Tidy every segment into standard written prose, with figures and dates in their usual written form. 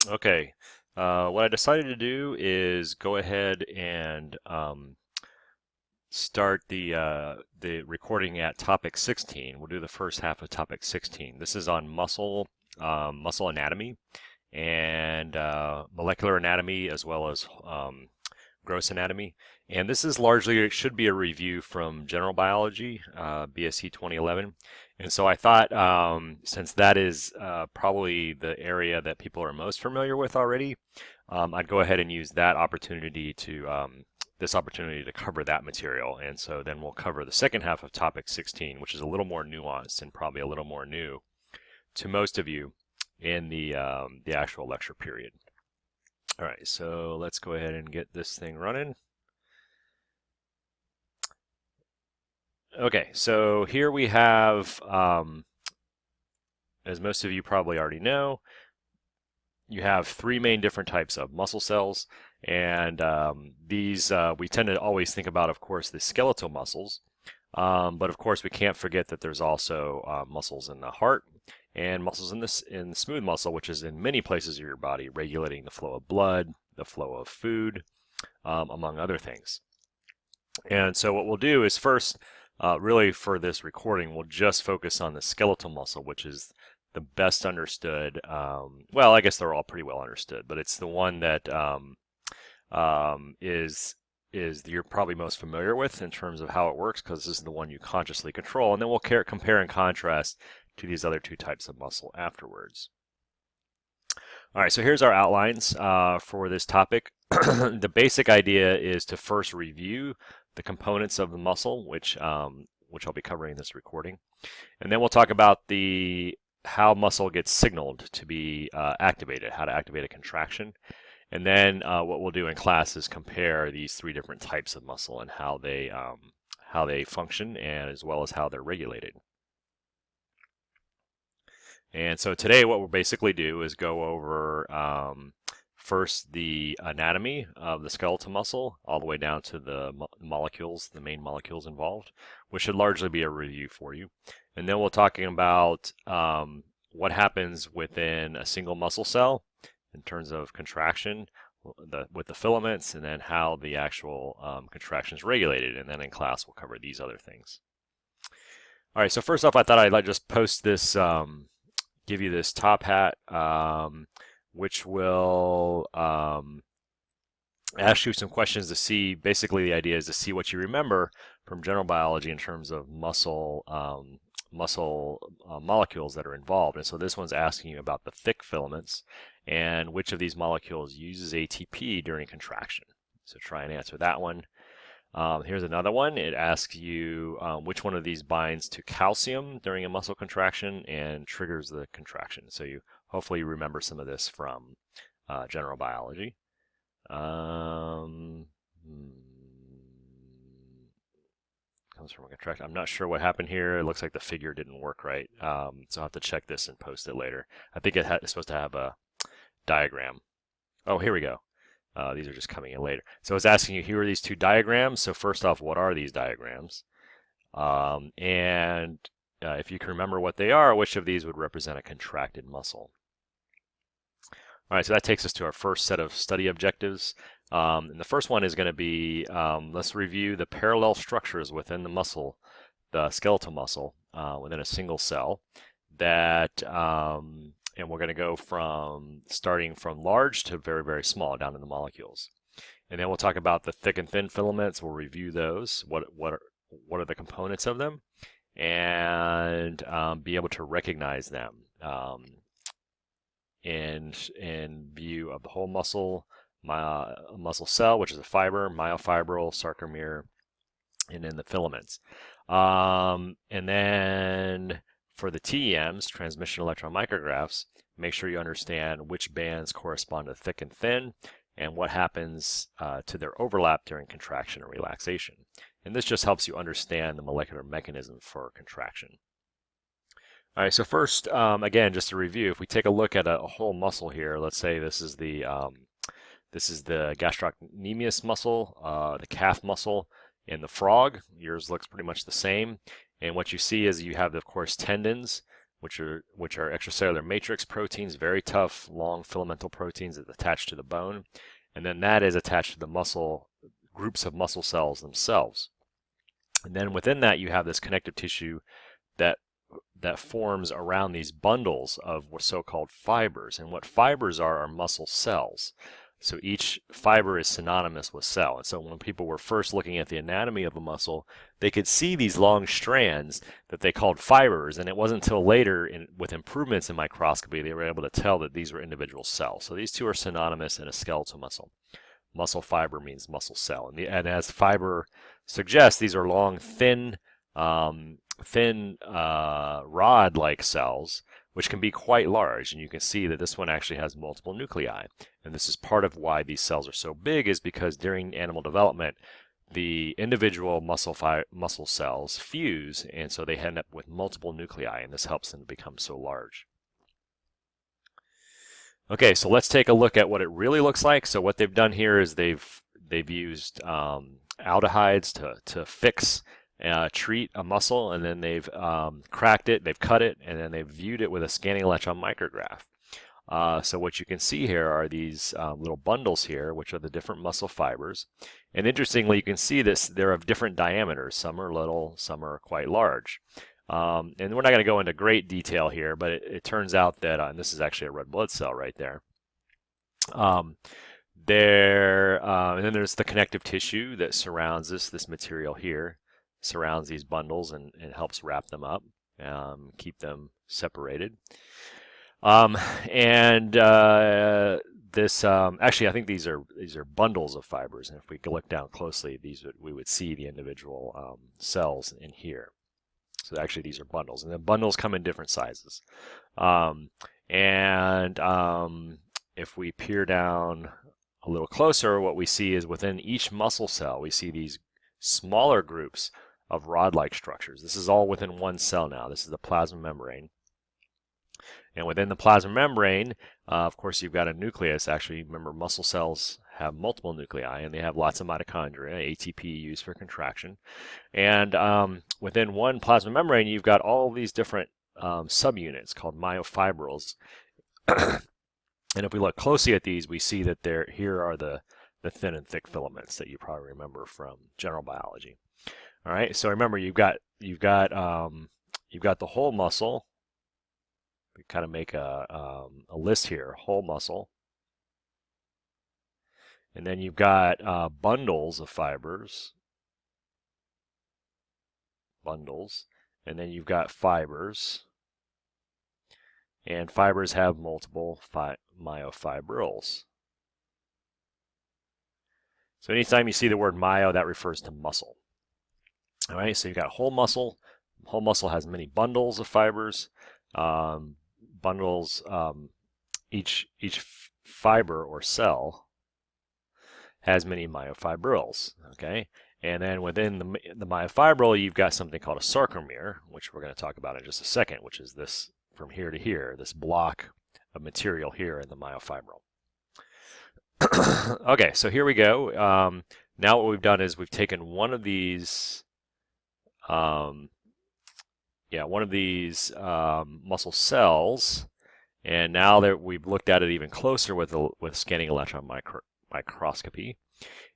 Okay, what I decided to do is go ahead and start the recording at topic 16. We'll do the first half of topic 16. This is on muscle anatomy and molecular anatomy as well as gross anatomy. And this is largely, it should be a review from general biology, BSc 2011. And so I thought, since that is probably the area that people are most familiar with already, I'd go ahead and use that opportunity to this opportunity to cover that material. And so then we'll cover the second half of topic 16, which is a little more nuanced and probably a little more new to most of you in the actual lecture period. All right, so let's go ahead and get this thing running. Okay, so here we have, as most of you probably already know, you have three main different types of muscle cells, and these we tend to always think about, of course, the skeletal muscles, but of course we can't forget that there's also muscles in the heart and muscles in the smooth muscle, which is in many places of your body, regulating the flow of blood, the flow of food, among other things. And so what we'll do is first, really for this recording, we'll just focus on the skeletal muscle, which is the best understood. Well, I guess they're all pretty well understood, but it's the one that is you're probably most familiar with in terms of how it works, because this is the one you consciously control. And then we'll compare and contrast to these other two types of muscle afterwards. All right, so here's our outlines for this topic. The basic idea is to first review the components of the muscle, which I'll be covering in this recording, and then we'll talk about how muscle gets signaled to be activated, how to activate a contraction, and then what we'll do in class is compare these three different types of muscle and how they function, and as well as how they're regulated. And so today what we'll basically do is go over first the anatomy of the skeletal muscle, all the way down to the molecules, the main molecules involved, which should largely be a review for you. And then we're talking about what happens within a single muscle cell in terms of contraction with the filaments, and then how the actual contraction is regulated. And then in class we'll cover these other things. All right, so first off, I thought I'd just post this, give you this top hat, which will ask you some questions to see. Basically, the idea is to see what you remember from general biology in terms of muscle molecules that are involved. And so this one's asking you about the thick filaments and which of these molecules uses ATP during contraction. So try and answer that one. Here's another one. It asks you which one of these binds to calcium during a muscle contraction and triggers the contraction. So hopefully you remember some of this from general biology. Comes from a contraction. I'm not sure what happened here. It looks like the figure didn't work right. So I'll have to check this and post it later. I think it's supposed to have a diagram. Oh, here we go. These are just coming in later. So it's asking you, here are these two diagrams. So first off, what are these diagrams? And if you can remember what they are, which of these would represent a contracted muscle? All right, so that takes us to our first set of study objectives. And the first one is going to be, let's review the parallel structures within the muscle, the skeletal muscle, within a single cell that and we're going to go starting from large to very, very small down in the molecules. And then we'll talk about the thick and thin filaments. We'll review those. What are the components of them, and be able to recognize them in view of the whole muscle cell, which is a fiber, myofibril, sarcomere, and then the filaments. And then for the TEMs, transmission electron micrographs, make sure you understand which bands correspond to thick and thin, and what happens to their overlap during contraction and relaxation. And this just helps you understand the molecular mechanism for contraction. All right, so first, again, just to review, if we take a look at a whole muscle here, let's say this is the gastrocnemius muscle, the calf muscle, and the frog. Yours looks pretty much the same. And what you see is you have, of course, tendons which are extracellular matrix proteins, very tough, long filamental proteins that attach to the bone, and then that is attached to the muscle groups of muscle cells themselves. And then within that, you have this connective tissue that forms around these bundles of so-called fibers. And what fibers are muscle cells. So each fiber is synonymous with cell. And so when people were first looking at the anatomy of a muscle, they could see these long strands that they called fibers. And it wasn't until later, with improvements in microscopy, they were able to tell that these were individual cells. So these two are synonymous in a skeletal muscle. Muscle fiber means muscle cell. And as fiber suggests, these are long, thin rod-like cells, which can be quite large. And you can see that this one actually has multiple nuclei. And this is part of why these cells are so big, is because during animal development, the individual muscle cells fuse, and so they end up with multiple nuclei, and this helps them to become so large. Okay, so let's take a look at what it really looks like. So what they've done here is they've used aldehydes to fix treat a muscle, and then they've cracked it, they've cut it, and then they've viewed it with a scanning electron micrograph. So what you can see here are these little bundles here, which are the different muscle fibers. And interestingly, you can see this, they're of different diameters. Some are little, some are quite large. And we're not going to go into great detail here, but it turns out that, and this is actually a red blood cell right there. And then there's the connective tissue that surrounds this material here, surrounds these bundles and helps wrap them up, keep them separated. Actually, I think these are bundles of fibers, and if we look down closely, we would see the individual cells in here. So actually, these are bundles, and the bundles come in different sizes. If we peer down a little closer, what we see is within each muscle cell, we see these smaller groups of rod-like structures. This is all within one cell now. This is the plasma membrane. And within the plasma membrane, of course, you've got a nucleus. Actually, remember, muscle cells have multiple nuclei, and they have lots of mitochondria, ATP used for contraction. And within one plasma membrane, you've got all these different subunits called myofibrils. And if we look closely at these, we see that here are the thin and thick filaments that you probably remember from general biology. All right, so remember, you've got the whole muscle. We kind of make a list here: whole muscle, and then you've got bundles of fibers, and then you've got fibers, and fibers have multiple myofibrils. So anytime you see the word myo, that refers to muscle. All right, so you've got whole muscle. Whole muscle has many bundles of fibers. Each fiber or cell has many myofibrils. Okay, and then within the myofibril, you've got something called a sarcomere, which we're going to talk about in just a second, which is this from here to here, this block of material here in the myofibril. Okay, so here we go. Now what we've done is we've taken one of these muscle cells, and now that we've looked at it even closer with scanning electron microscopy,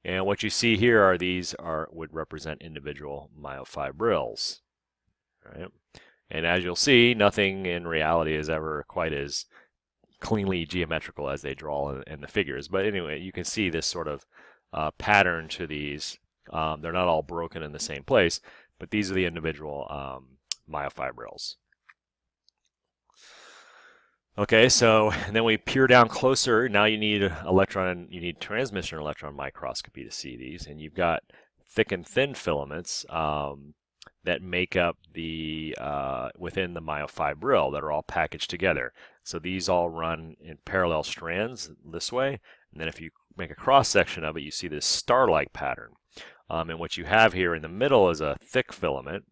and what you see here are would represent individual myofibrils, right? And as you'll see, nothing in reality is ever quite as cleanly geometrical as they draw in the figures. But anyway, you can see this sort of pattern to these. They're not all broken in the same place, but these are the individual myofibrils. Okay, so and then we peer down closer. Now you need transmission electron microscopy to see these, and you've got thick and thin filaments that make up within the myofibril that are all packaged together. So these all run in parallel strands this way, and then if you make a cross section of it, you see this star-like pattern. And what you have here in the middle is a thick filament.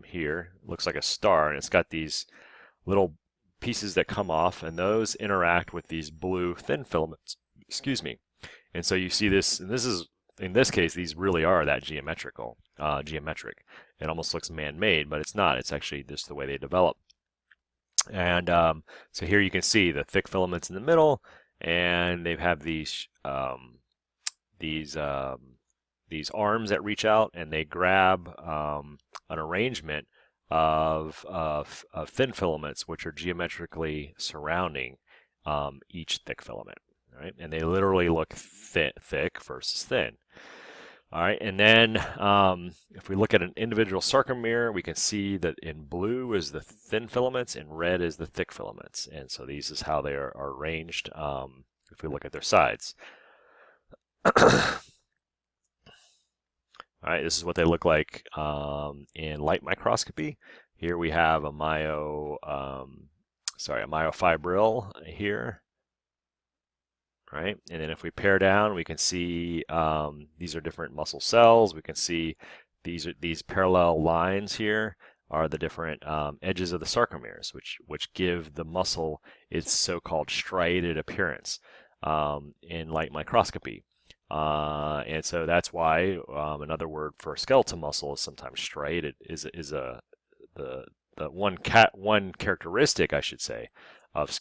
Here looks like a star, and it's got these little pieces that come off, and those interact with these blue thin filaments. Excuse me. And so you see this, and this is, in this case, these really are that geometric. It almost looks man-made, but it's not. It's actually just the way they develop. And so here you can see the thick filaments in the middle, and they have these these arms that reach out, and they grab an arrangement of thin filaments, which are geometrically surrounding each thick filament. Right? And they literally look thick versus thin. All right, and then if we look at an individual sarcomere, we can see that in blue is the thin filaments and red is the thick filaments. And so these is how they are arranged if we look at their sides. All right, this is what they look like in light microscopy. Here we have a myofibril here. Right? And then if we pare down, we can see these are different muscle cells. We can see these parallel lines here are the different edges of the sarcomeres, which give the muscle its so-called striated appearance in light microscopy. And so that's why another word for skeletal muscle is sometimes striated. The one characteristic, I should say, of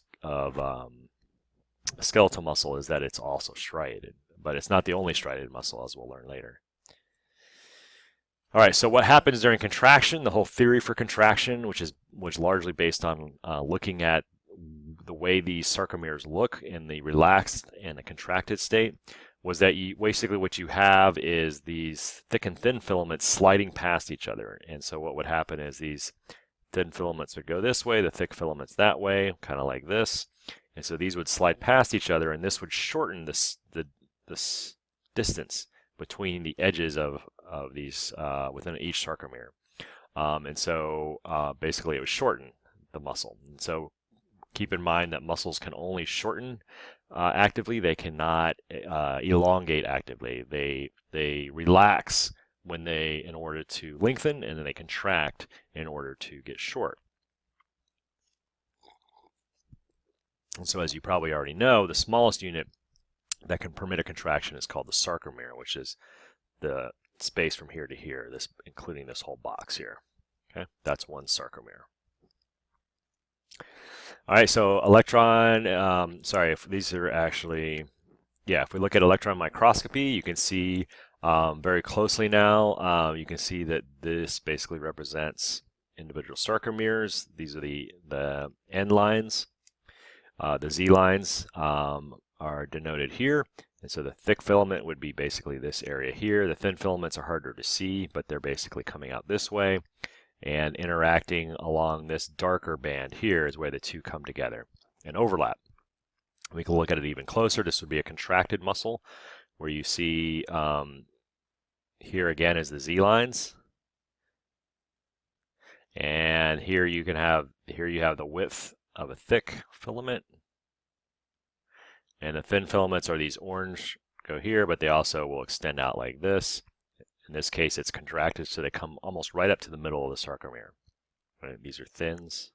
skeletal muscle is that it's also striated, but it's not the only striated muscle, as we'll learn later. All right, so what happens during contraction? The whole theory for contraction, which largely based on looking at the way these sarcomeres look in the relaxed and the contracted state, was that basically what you have is these thick and thin filaments sliding past each other. And so what would happen is these thin filaments would go this way, the thick filaments that way, kind of like this. And so these would slide past each other, and this would shorten this distance between the edges of these within each sarcomere. And so basically it would shorten the muscle. And so keep in mind that muscles can only shorten actively. They cannot elongate actively. They relax in order to lengthen, and then they contract in order to get short. And so, as you probably already know, the smallest unit that can permit a contraction is called the sarcomere, which is the space from here to here, including this whole box here. Okay, that's one sarcomere. All right, so if these are actually, if we look at electron microscopy, you can see very closely now, you can see that this basically represents individual sarcomeres. These are the end lines. The Z lines are denoted here, and so the thick filament would be basically this area here. The thin filaments are harder to see, but they're basically coming out this way and interacting along this darker band here is where the two come together and overlap. We can look at it even closer. This would be a contracted muscle where you see here again is the Z lines, and here you have the width of a thick filament, and the thin filaments are these orange go here, but they also will extend out like this. In this case, it's contracted, so they come almost right up to the middle of the sarcomere. Right? These are thins.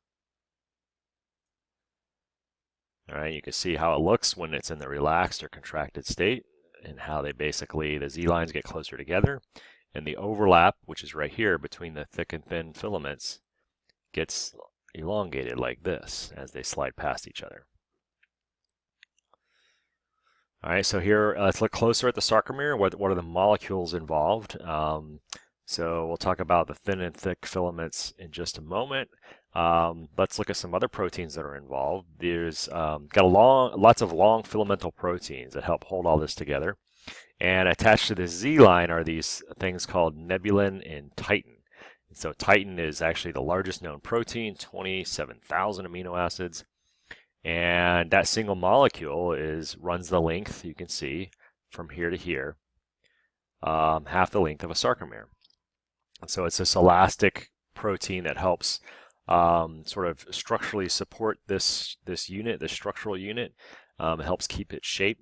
All right, you can see how it looks when it's in the relaxed or contracted state, and how the Z lines get closer together, and the overlap, which is right here between the thick and thin filaments, gets elongated like this as they slide past each other. All right, so here let's look closer at the sarcomere. What are the molecules involved? So we'll talk about the thin and thick filaments in just a moment. Let's look at some other proteins that are involved. There's lots of long filamental proteins that help hold all this together. And attached to this Z line are these things called nebulin and titin. And so titin is actually the largest known protein, 27,000 amino acids. And that single molecule runs the length, you can see, from here to here, half the length of a sarcomere. So it's this elastic protein that helps sort of structurally support this unit, this structural unit. It helps keep its shape.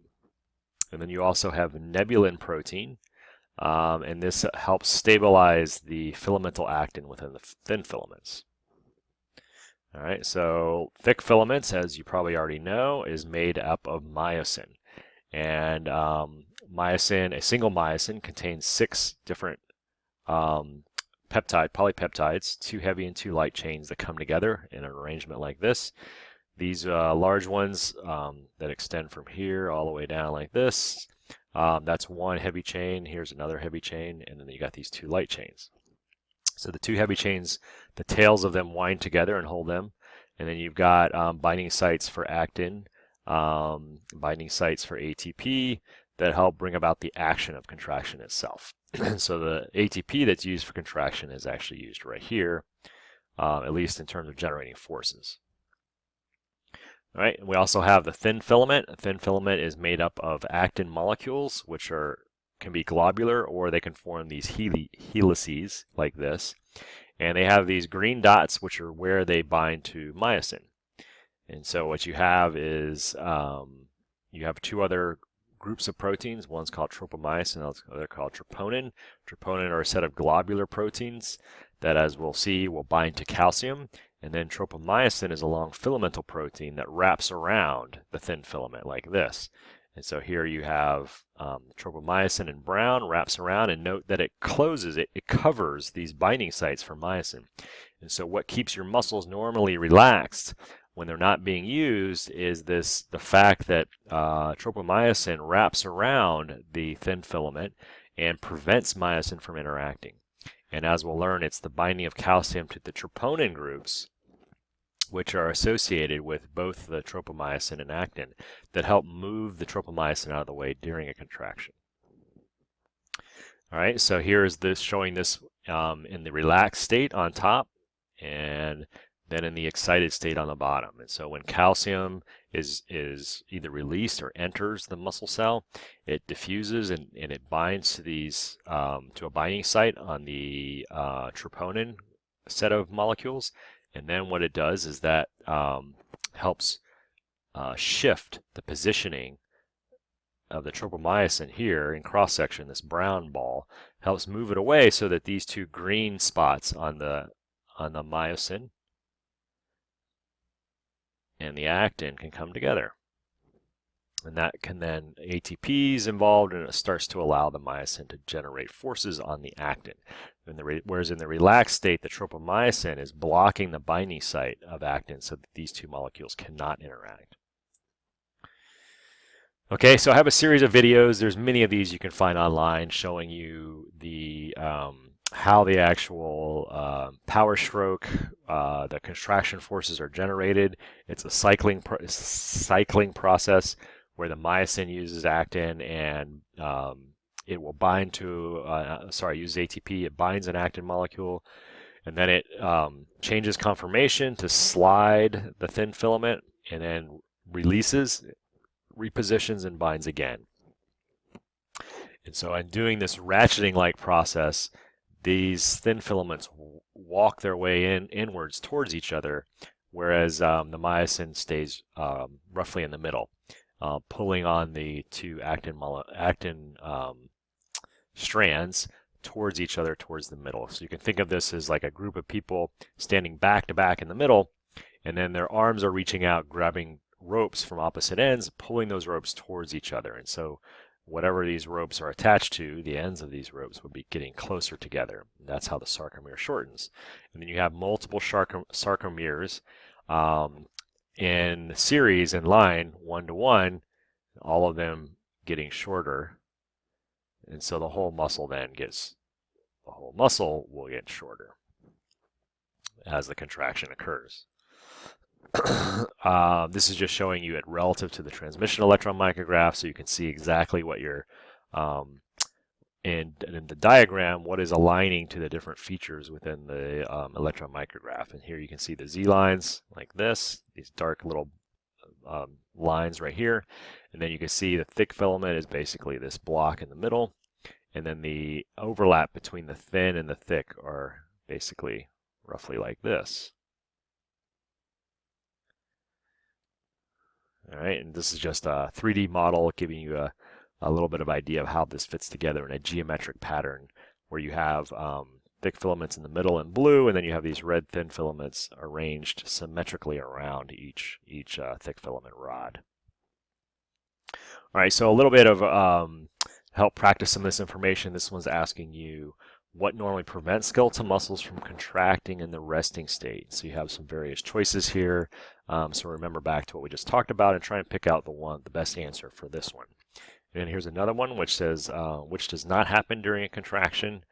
And then you also have nebulin protein, and this helps stabilize the filamental actin within the thin filaments. All right, so thick filaments, as you probably already know, is made up of myosin. And a single myosin contains 6 different polypeptides, 2 heavy and 2 light chains that come together in an arrangement like this. These large ones that extend from here all the way down like this, that's one heavy chain. Here's another heavy chain, and then you got these 2 light chains. So the 2 heavy chains, the tails of them wind together and hold them, and then you've got binding sites for actin, binding sites for ATP that help bring about the action of contraction itself. So the ATP that's used for contraction is actually used right here, at least in terms of generating forces. All right, we also have the thin filament. A thin filament is made up of actin molecules, which can be globular, or they can form these helices like this. And they have these green dots, which are where they bind to myosin. And so what you have is you have 2 other groups of proteins. One's called tropomyosin, the other called troponin. Troponin are a set of globular proteins that, as we'll see, will bind to calcium. And then tropomyosin is a long filamental protein that wraps around the thin filament like this. And so here you have tropomyosin in brown wraps around, and note that it closes it, it covers these binding sites for myosin. And so what keeps your muscles normally relaxed when they're not being used is the fact that tropomyosin wraps around the thin filament and prevents myosin from interacting. And as we'll learn, it's the binding of calcium to the troponin groups, which are associated with both the tropomyosin and actin, that help move the tropomyosin out of the way during a contraction. All right, so here is this showing this in the relaxed state on top, and then in the excited state on the bottom. And so when calcium is either released or enters the muscle cell, it diffuses and it binds to these to a binding site on the troponin set of molecules. And then what it does is that helps shift the positioning of the tropomyosin here in cross section. This brown ball helps move it away so that these 2 green spots on the myosin and the actin can come together. And that can then, ATP is involved, and it starts to allow the myosin to generate forces on the actin. Whereas in the relaxed state, the tropomyosin is blocking the binding site of actin so that these 2 molecules cannot interact. Okay, so I have a series of videos. There's many of these you can find online showing you the how the actual power stroke, the contraction forces are generated. It's a cycling process where the myosin uses actin, and it will bind to, uses ATP. It binds an actin molecule, and then it changes conformation to slide the thin filament, and then releases, repositions, and binds again. And so in doing this ratcheting-like process, these thin filaments walk their way inwards towards each other, whereas the myosin stays roughly in the middle, pulling on the 2 actin strands towards each other, towards the middle. So you can think of this as like a group of people standing back to back in the middle, and then their arms are reaching out, grabbing ropes from opposite ends, pulling those ropes towards each other. And so whatever these ropes are attached to, the ends of these ropes would be getting closer together. And that's how the sarcomere shortens. And then you have multiple sarcomeres in series, in line, 1 to 1, all of them getting shorter. And so the whole muscle will get shorter as the contraction occurs. This is just showing you it relative to the transmission electron micrograph, so you can see exactly what you're, and in the diagram, what is aligning to the different features within the electron micrograph. And here you can see the Z lines like this, these dark little lines right here. And then you can see the thick filament is basically this block in the middle. And then the overlap between the thin and the thick are basically roughly like this. All right, and this is just a 3D model giving you a little bit of idea of how this fits together in a geometric pattern, where you have thick filaments in the middle in blue, and then you have these red thin filaments arranged symmetrically around each thick filament rod. All right, so a little bit of help practice some of this information. This one's asking you, what normally prevents skeletal muscles from contracting in the resting state. So you have some various choices here. So remember back to what we just talked about and try and pick out the best answer for this one. And here's another one which says, which does not happen during a contraction.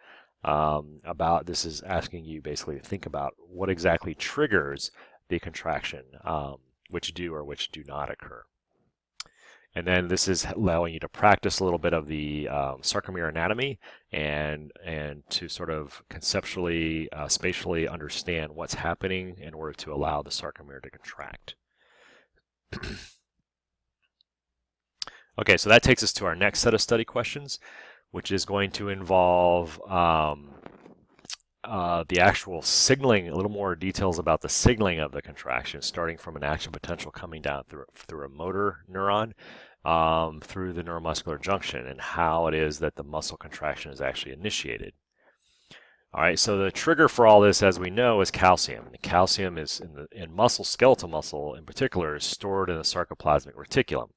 This is asking you basically to think about what exactly triggers the contraction, which do or which do not occur. And then this is allowing you to practice a little bit of the sarcomere anatomy and to sort of conceptually, spatially understand what's happening in order to allow the sarcomere to contract. Okay, so that takes us to our next set of study questions, which is going to involve the actual signaling, a little more details about the signaling of the contraction, starting from an action potential coming down through a motor neuron through the neuromuscular junction, and how it is that the muscle contraction is actually initiated. All right, so the trigger for all this, as we know, is calcium. The calcium is in muscle, skeletal muscle in particular, is stored in the sarcoplasmic reticulum,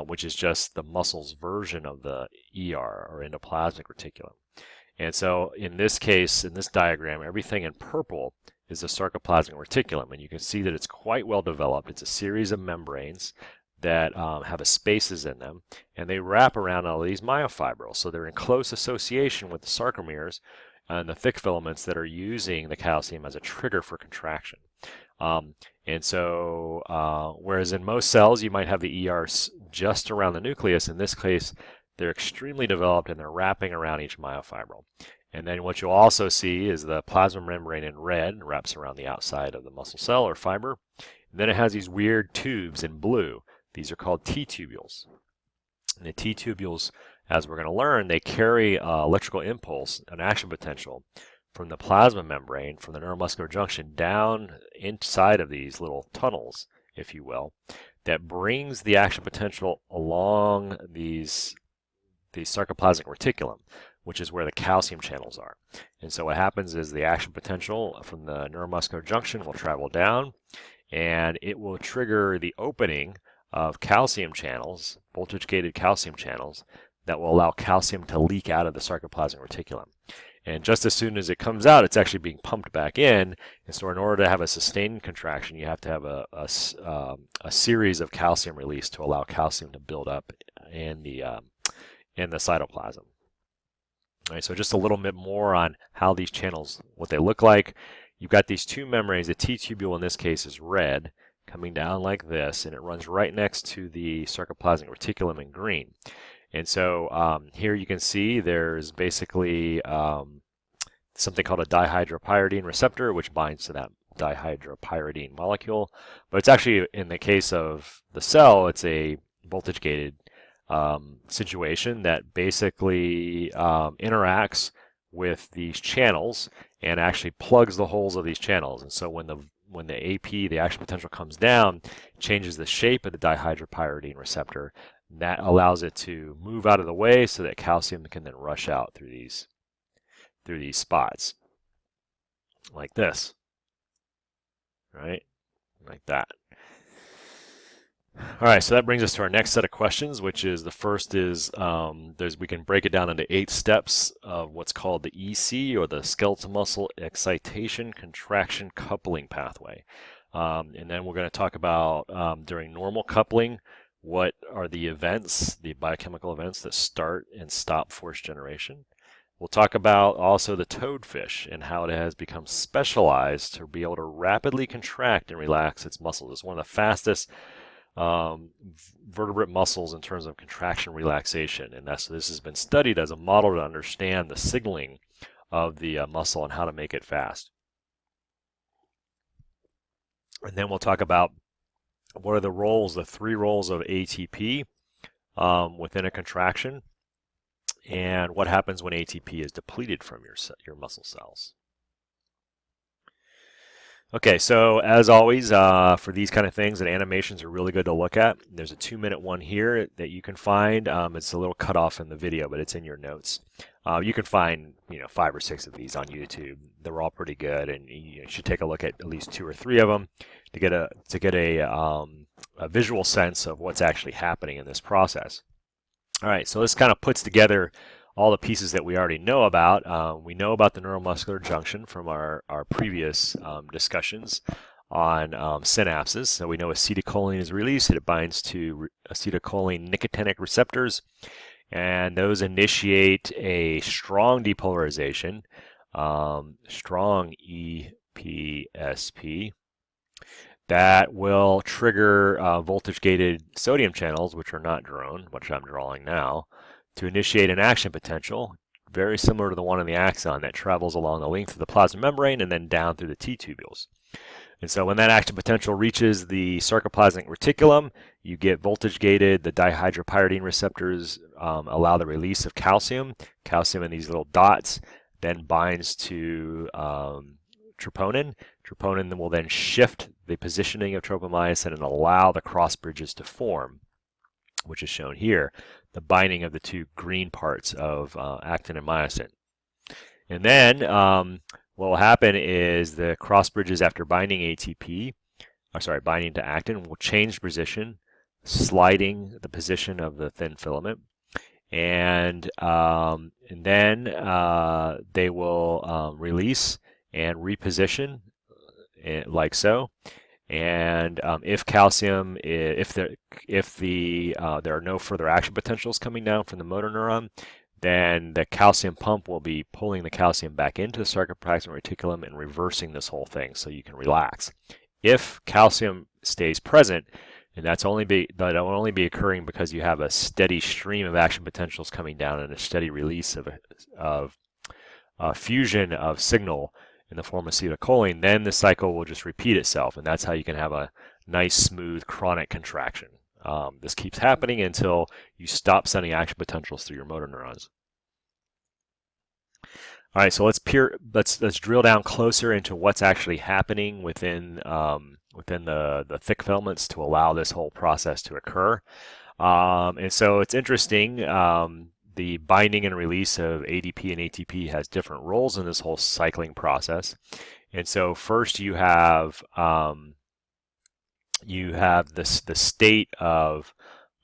which is just the muscle's version of the ER, or endoplasmic reticulum. And so in this case, in this diagram, everything in purple is the sarcoplasmic reticulum, and you can see that it's quite well developed. It's a series of membranes that have spaces in them, and they wrap around all these myofibrils. So they're in close association with the sarcomeres and the thick filaments that are using the calcium as a trigger for contraction. And so, whereas in most cells you might have the ERs just around the nucleus, in this case they're extremely developed and they're wrapping around each myofibril. And then what you'll also see is the plasma membrane in red wraps around the outside of the muscle cell or fiber. And then it has these weird tubes in blue. These are called T-tubules. And the T-tubules, as we're going to learn, they carry electrical impulse, an action potential, from the plasma membrane, from the neuromuscular junction, down inside of these little tunnels, if you will, that brings the action potential along the sarcoplasmic reticulum, which is where the calcium channels are. And so what happens is the action potential from the neuromuscular junction will travel down, and it will trigger the opening of calcium channels, voltage-gated calcium channels, that will allow calcium to leak out of the sarcoplasmic reticulum. And just as soon as it comes out, it's actually being pumped back in. And so in order to have a sustained contraction, you have to have a series of calcium release to allow calcium to build up in the cytoplasm. All right, so just a little bit more on how these channels, what they look like. You've got these two membranes. The T-tubule in this case is red, coming down like this, and it runs right next to the sarcoplasmic reticulum in green. And so here you can see there's basically something called a dihydropyridine receptor, which binds to that dihydropyridine molecule. But it's actually, in the case of the cell, it's a voltage-gated situation that basically interacts with these channels and actually plugs the holes of these channels. And so when the AP, the action potential, comes down, it changes the shape of the dihydropyridine receptor. That allows it to move out of the way so that calcium can then rush out through these spots, like this, right? Like that. All right, so that brings us to our next set of questions, which is the first is we can break it down into 8 steps of what's called the EC, or the skeletal muscle excitation contraction coupling pathway. And then we're going to talk about during normal coupling, what are the events, the biochemical events that start and stop force generation. We'll talk about also the toadfish and how it has become specialized to be able to rapidly contract and relax its muscles. It's one of the fastest vertebrate muscles in terms of contraction relaxation, and this has been studied as a model to understand the signaling of the muscle and how to make it fast. And then we'll talk about what are the roles, the 3 roles of ATP within a contraction, and what happens when ATP is depleted from your muscle cells. Okay, so as always, for these kind of things, and animations are really good to look at. There's a 2-minute one here that you can find. It's a little cut off in the video, but it's in your notes. You can find 5 or 6 of these on YouTube. They're all pretty good, and you should take a look at least 2 or 3 of them to get a visual sense of what's actually happening in this process. All right, so this kind of puts together all the pieces that we already know about. We know about the neuromuscular junction from our previous discussions on synapses. So we know acetylcholine is released, it binds to acetylcholine nicotinic receptors, and those initiate a strong depolarization, strong EPSP, that will trigger voltage-gated sodium channels, which are not drawn, which I'm drawing now, to initiate an action potential, very similar to the one in the axon that travels along the length of the plasma membrane and then down through the T-tubules. And so when that action potential reaches the sarcoplasmic reticulum, you get voltage-gated. The dihydropyridine receptors allow the release of calcium. Calcium in these little dots then binds to troponin. Troponin will then shift the positioning of tropomyosin and allow the cross bridges to form, which is shown here, the binding of the two green parts of actin and myosin. And then what will happen is the cross bridges after binding binding to actin will change position, sliding the position of the thin filament. And then they will release and reposition like so. And if calcium, if there are no further action potentials coming down from the motor neuron, then the calcium pump will be pulling the calcium back into the sarcoplasmic reticulum and reversing this whole thing so you can relax. If calcium stays present, and that'll only be occurring because you have a steady stream of action potentials coming down and a steady release of fusion of signal in the form of acetylcholine, then the cycle will just repeat itself, and that's how you can have a nice, smooth, chronic contraction. This keeps happening until you stop sending action potentials through your motor neurons. All right, so let's drill down closer into what's actually happening within the thick filaments to allow this whole process to occur. And so it's interesting. The binding and release of ADP and ATP has different roles in this whole cycling process. And so first you have the state of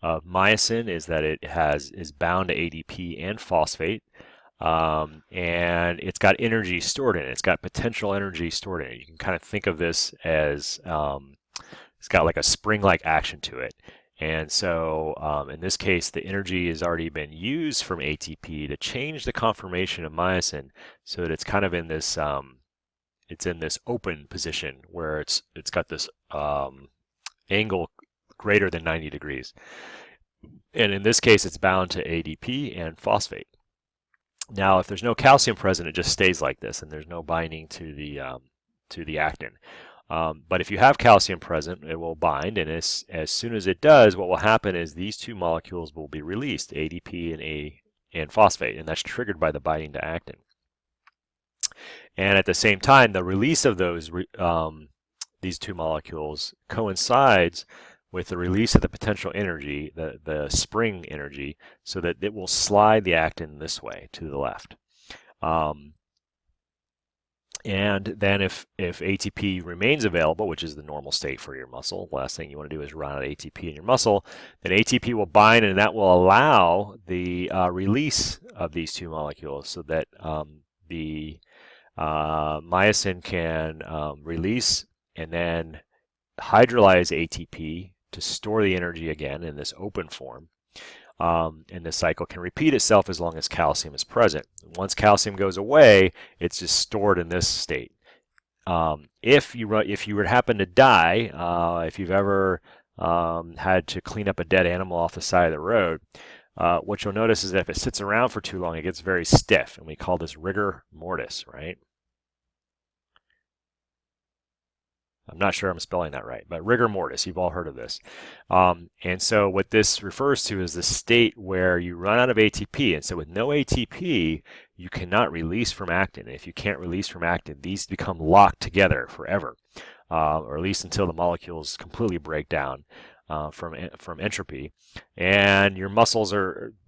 myosin is that it is bound to ADP and phosphate, and it's got energy stored in it. It's got potential energy stored in it. You can kind of think of this as it's got like a spring-like action to it. And so in this case, the energy has already been used from ATP to change the conformation of myosin so that it's kind of in this it's in this open position where it's got this angle greater than 90 degrees. And in this case, it's bound to ADP and phosphate. Now, if there's no calcium present, it just stays like this, and there's no binding to the actin. But if you have calcium present, it will bind, and as soon as it does, what will happen is these two molecules will be released, ADP and phosphate, and that's triggered by the binding to actin. And at the same time, the release of these two molecules coincides with the release of the potential energy, the spring energy, so that it will slide the actin this way to the left. And then if ATP remains available, which is the normal state for your muscle, the last thing you want to do is run out of ATP in your muscle, then ATP will bind, and that will allow the release of these two molecules so that the myosin can release and then hydrolyze ATP to store the energy again in this open form. And the cycle can repeat itself as long as calcium is present. Once calcium goes away, it's just stored in this state. If you would happen to die, if you've ever had to clean up a dead animal off the side of the road, what you'll notice is that if it sits around for too long, it gets very stiff, and we call this rigor mortis, right? I'm not sure I'm spelling that right, but rigor mortis, you've all heard of this. And so what this refers to is the state where you run out of ATP. And so with no ATP, you cannot release from actin. If you can't release from actin, these become locked together forever, or at least until the molecules completely break down from entropy. And your muscles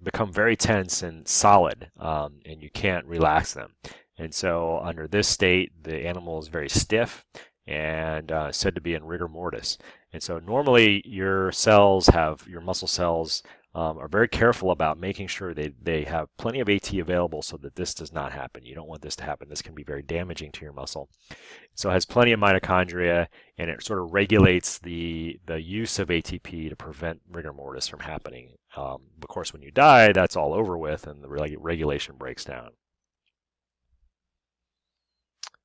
become very tense and solid, and you can't relax them. And so under this state, the animal is very stiff and said to be in rigor mortis. And so normally your muscle cells are very careful about making sure they have plenty of AT available so that this does not happen. You don't want this to happen. This can be very damaging to your muscle. So it has plenty of mitochondria, and it sort of regulates the use of ATP to prevent rigor mortis from happening. Of course, when you die, that's all over with, and the regulation breaks down.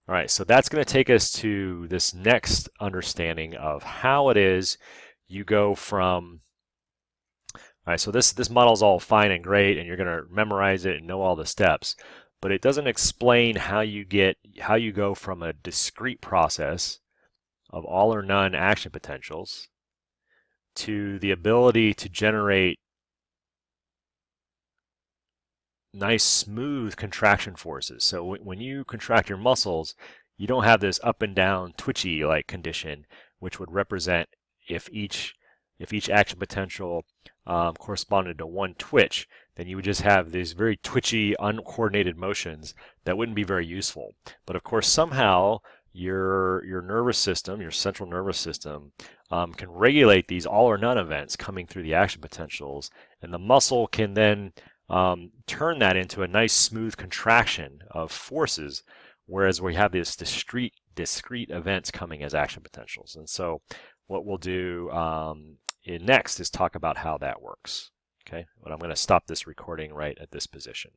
All right, so that's going to take us to this next understanding of how it is you go from. All right, so this model is all fine and great, and you're going to memorize it and know all the steps, but it doesn't explain how you go from a discrete process of all or none action potentials to the ability to generate nice smooth contraction forces. So when you contract your muscles, you don't have this up and down twitchy like condition, which would represent if each action potential corresponded to one twitch, then you would just have these very twitchy, uncoordinated motions that wouldn't be very useful. But of course, somehow your nervous system, your central nervous system, can regulate these all or none events coming through the action potentials, and the muscle can then turn that into a nice smooth contraction of forces, whereas we have these discrete events coming as action potentials. And so what we'll do next is talk about how that works. Okay, but I'm going to stop this recording right at this position.